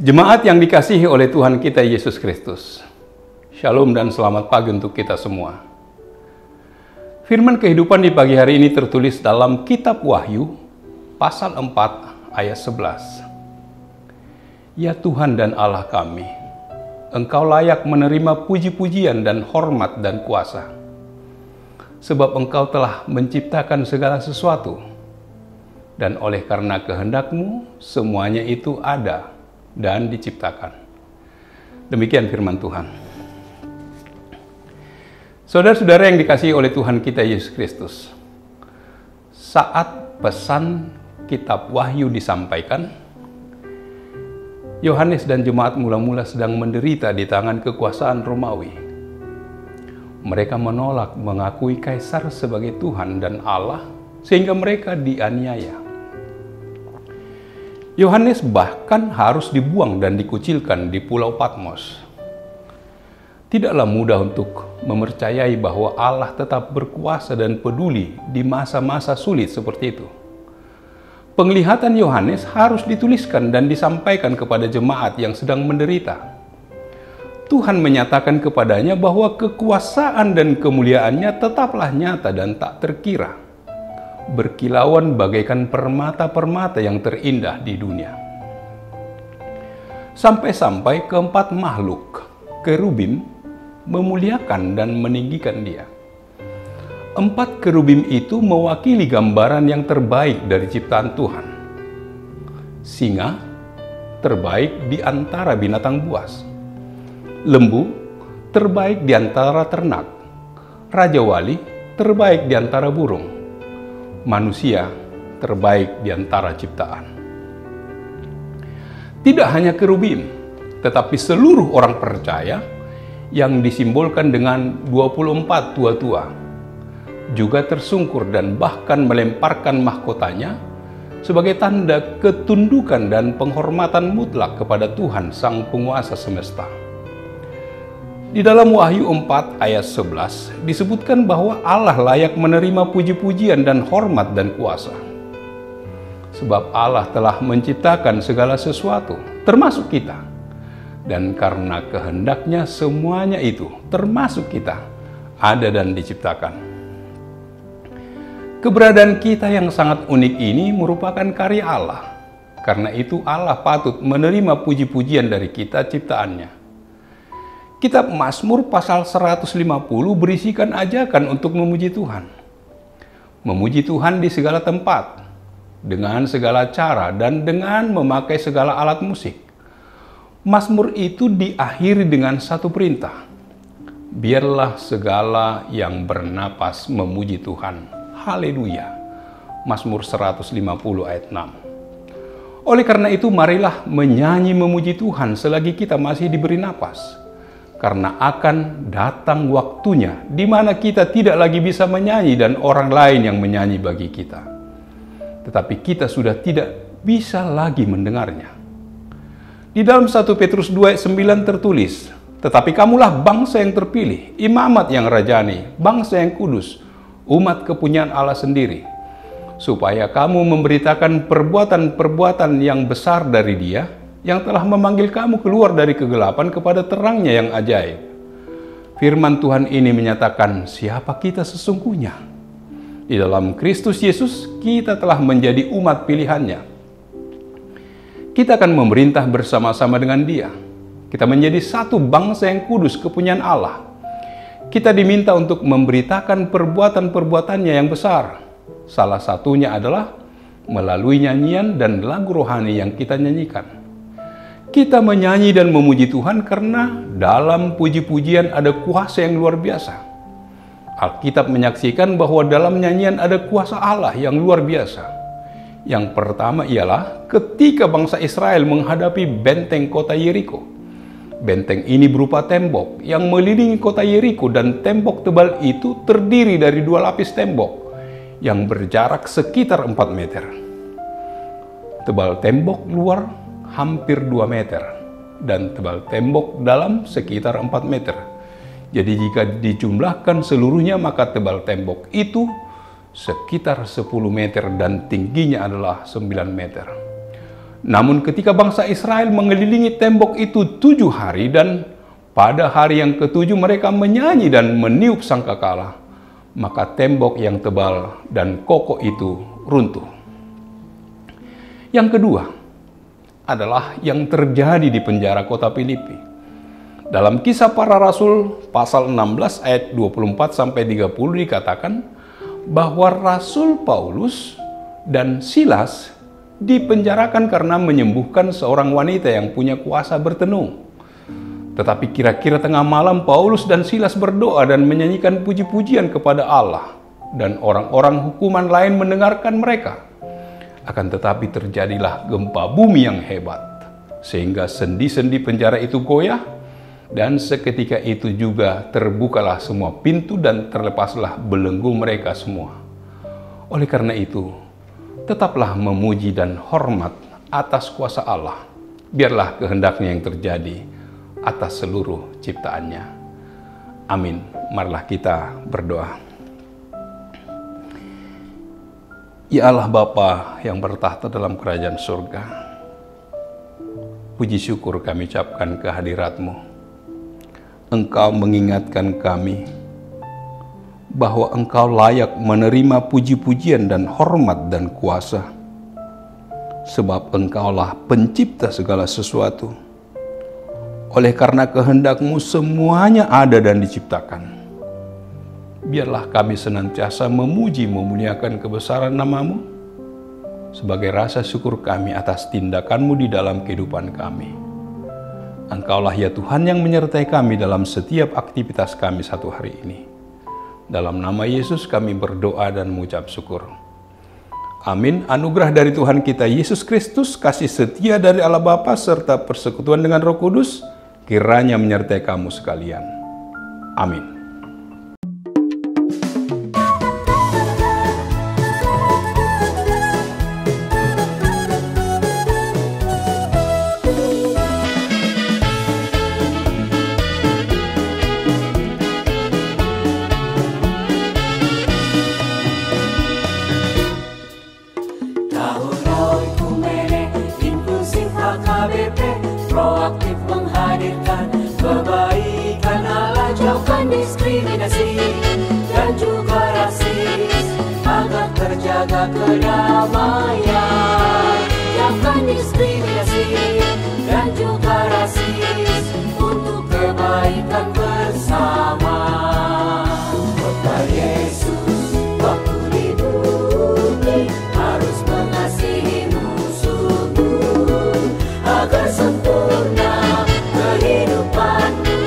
Jemaat yang dikasihi oleh Tuhan kita Yesus Kristus, Shalom dan selamat pagi untuk kita semua. Firman kehidupan di pagi hari ini tertulis dalam Kitab Wahyu, pasal 4 ayat 11. Ya Tuhan dan Allah kami, Engkau layak menerima puji-pujian dan hormat dan kuasa, sebab Engkau telah menciptakan segala sesuatu, dan oleh karena kehendak-Mu semuanya itu ada dan diciptakan. Demikian firman Tuhan. Saudara-saudara yang dikasihi oleh Tuhan kita Yesus Kristus, saat pesan kitab Wahyu disampaikan, Yohanes dan jemaat mula-mula sedang menderita di tangan kekuasaan Romawi. Mereka menolak mengakui Kaisar sebagai Tuhan dan Allah, sehingga mereka dianiaya. Yohanes bahkan harus dibuang dan dikucilkan di Pulau Patmos. Tidaklah mudah untuk mempercayai bahwa Allah tetap berkuasa dan peduli di masa-masa sulit seperti itu. Penglihatan Yohanes harus dituliskan dan disampaikan kepada jemaat yang sedang menderita. Tuhan menyatakan kepadanya bahwa kekuasaan dan kemuliaannya tetaplah nyata dan tak terkira, berkilauan bagaikan permata-permata yang terindah di dunia. Sampai-sampai keempat makhluk, kerubim, memuliakan dan meninggikan Dia. Empat kerubim itu mewakili gambaran yang terbaik dari ciptaan Tuhan. Singa, terbaik di antara binatang buas. Lembu, terbaik di antara ternak. Raja Wali, terbaik di antara burung. Manusia terbaik di antara ciptaan. Tidak hanya kerubim, tetapi seluruh orang percaya yang disimbolkan dengan 24 tua-tua juga tersungkur dan bahkan melemparkan mahkotanya sebagai tanda ketundukan dan penghormatan mutlak kepada Tuhan Sang Penguasa Semesta. Di dalam Wahyu 4 ayat 11 disebutkan bahwa Allah layak menerima puji-pujian dan hormat dan kuasa. Sebab Allah telah menciptakan segala sesuatu, termasuk kita. Dan karena kehendaknya semuanya itu, termasuk kita, ada dan diciptakan. Keberadaan kita yang sangat unik ini merupakan karya Allah. Karena itu Allah patut menerima puji-pujian dari kita ciptaannya. Kitab Mazmur pasal 150 berisikan ajakan untuk memuji Tuhan. Memuji Tuhan di segala tempat, dengan segala cara dan dengan memakai segala alat musik. Mazmur itu diakhiri dengan satu perintah. Biarlah segala yang bernapas memuji Tuhan. Haleluya. Mazmur 150 ayat 6. Oleh karena itu marilah menyanyi memuji Tuhan selagi kita masih diberi napas. Karena akan datang waktunya di mana kita tidak lagi bisa menyanyi dan orang lain yang menyanyi bagi kita. Tetapi kita sudah tidak bisa lagi mendengarnya. Di dalam 1 Petrus 2 ayat 9 tertulis, tetapi kamulah bangsa yang terpilih, imamat yang rajani, bangsa yang kudus, umat kepunyaan Allah sendiri, supaya kamu memberitakan perbuatan-perbuatan yang besar dari Dia, yang telah memanggil kamu keluar dari kegelapan kepada terangnya yang ajaib. Firman Tuhan ini menyatakan siapa kita sesungguhnya. Di dalam Kristus Yesus, kita telah menjadi umat pilihannya. Kita akan memerintah bersama-sama dengan Dia. Kita menjadi satu bangsa yang kudus kepunyaan Allah. Kita diminta untuk memberitakan perbuatan-perbuatannya yang besar. Salah satunya adalah melalui nyanyian dan lagu rohani yang kita nyanyikan. Kita menyanyi dan memuji Tuhan karena dalam puji-pujian ada kuasa yang luar biasa. Alkitab menyaksikan bahwa dalam nyanyian ada kuasa Allah yang luar biasa. Yang pertama ialah ketika bangsa Israel menghadapi benteng kota Yeriko. Benteng ini berupa tembok yang mengelilingi kota Yeriko, dan tembok tebal itu terdiri dari dua lapis tembok yang berjarak sekitar 4 meter. Tebal tembok luar hampir 2 meter dan tebal tembok dalam sekitar 4 meter. Jadi jika dijumlahkan seluruhnya maka tebal tembok itu sekitar 10 meter dan tingginya adalah 9 meter. Namun ketika bangsa Israel mengelilingi tembok itu 7 hari dan pada hari yang ke-7 mereka menyanyi dan meniup sangkakala, maka tembok yang tebal dan kokoh itu runtuh. Yang kedua adalah yang terjadi di penjara kota Filipi. Dalam Kisah Para Rasul pasal 16 ayat 24-30 dikatakan bahwa Rasul Paulus dan Silas dipenjarakan karena menyembuhkan seorang wanita yang punya kuasa bertenung. Tetapi kira-kira tengah malam Paulus dan Silas berdoa dan menyanyikan puji-pujian kepada Allah, dan orang-orang hukuman lain mendengarkan mereka. Akan tetapi terjadilah gempa bumi yang hebat, sehingga sendi-sendi penjara itu goyah, dan seketika itu juga terbukalah semua pintu dan terlepaslah belenggu mereka semua. Oleh karena itu, tetaplah memuji dan hormat atas kuasa Allah. Biarlah kehendaknya yang terjadi atas seluruh ciptaannya. Amin. Marilah kita berdoa. Ya Allah Bapa yang bertahta dalam kerajaan surga, puji syukur kami ucapkan kehadirat-Mu. Engkau mengingatkan kami bahwa Engkau layak menerima puji-pujian dan hormat dan kuasa, sebab Engkaulah pencipta segala sesuatu. Oleh karena kehendak-Mu semuanya ada dan diciptakan. Biarlah kami senantiasa memuji memuliakan kebesaran nama-Mu sebagai rasa syukur kami atas tindakan-Mu di dalam kehidupan kami. Engkaulah ya Tuhan yang menyertai kami dalam setiap aktivitas kami satu hari ini. Dalam nama Yesus kami berdoa dan mengucap syukur. Amin. Anugerah dari Tuhan kita Yesus Kristus, kasih setia dari Allah Bapa, serta persekutuan dengan Roh Kudus, kiranya menyertai kamu sekalian. Amin. Proaktif menghadirkan kebaikan Allah, jauhkan diskriminasi dan juga rasis, agar terjaga kedamaian. Jauhkan diskriminasi dan juga rasis untuk kebaikan bersama. Kota Yesus waktu di bumi harus mengasihi musuhmu agar sempurna kehidupanmu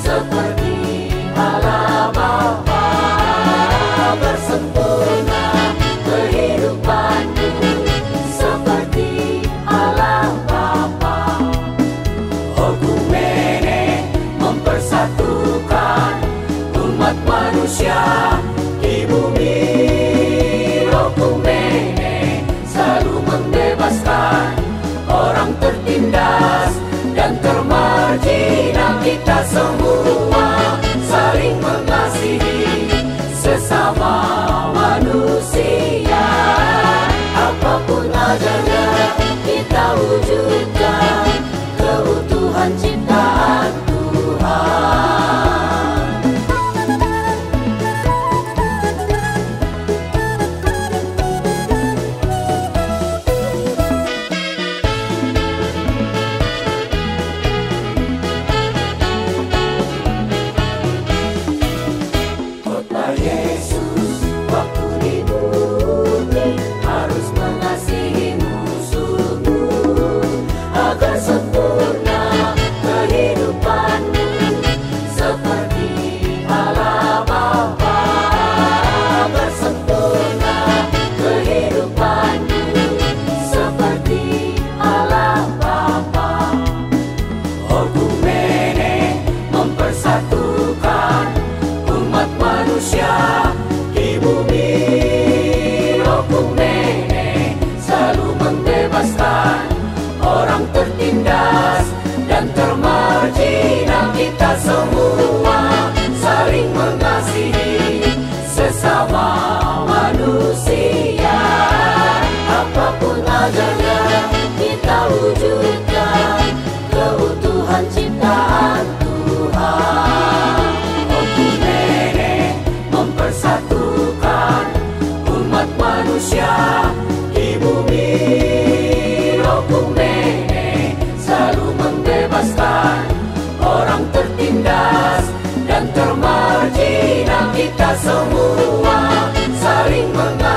seperti Allah Bapa. Agar sempurna kehidupanmu seperti Allah Bapa. Okumene mempersatukan umat manusia di bumi. Okumene selalu membebaskan orang tertindas dan termarginal. Kita semua saling mengasihi sesama manusia. Apapun adanya kita wujudkan keutuhan ciptaan Tuhan. Yesus waktu di bumi harus mengasihi musuhmu agar sempurna kehidupanmu seperti Allah Bapa. Agar sempurna kehidupanmu seperti Allah Bapa. Okumene mempersatukan umat manusia di bumi. Okumene selalu membebaskan orang tertindas dan termarginal. Kita semua saling mengasihi sesama manusia. Apapun adanya kita mewujudkan keutuhan ciptaan Tuhan. Okumene mempersatukan umat manusia di bumi. Okumene selalu membebaskan orang tertindas dan termarginal. Kita semua saling mengasihi.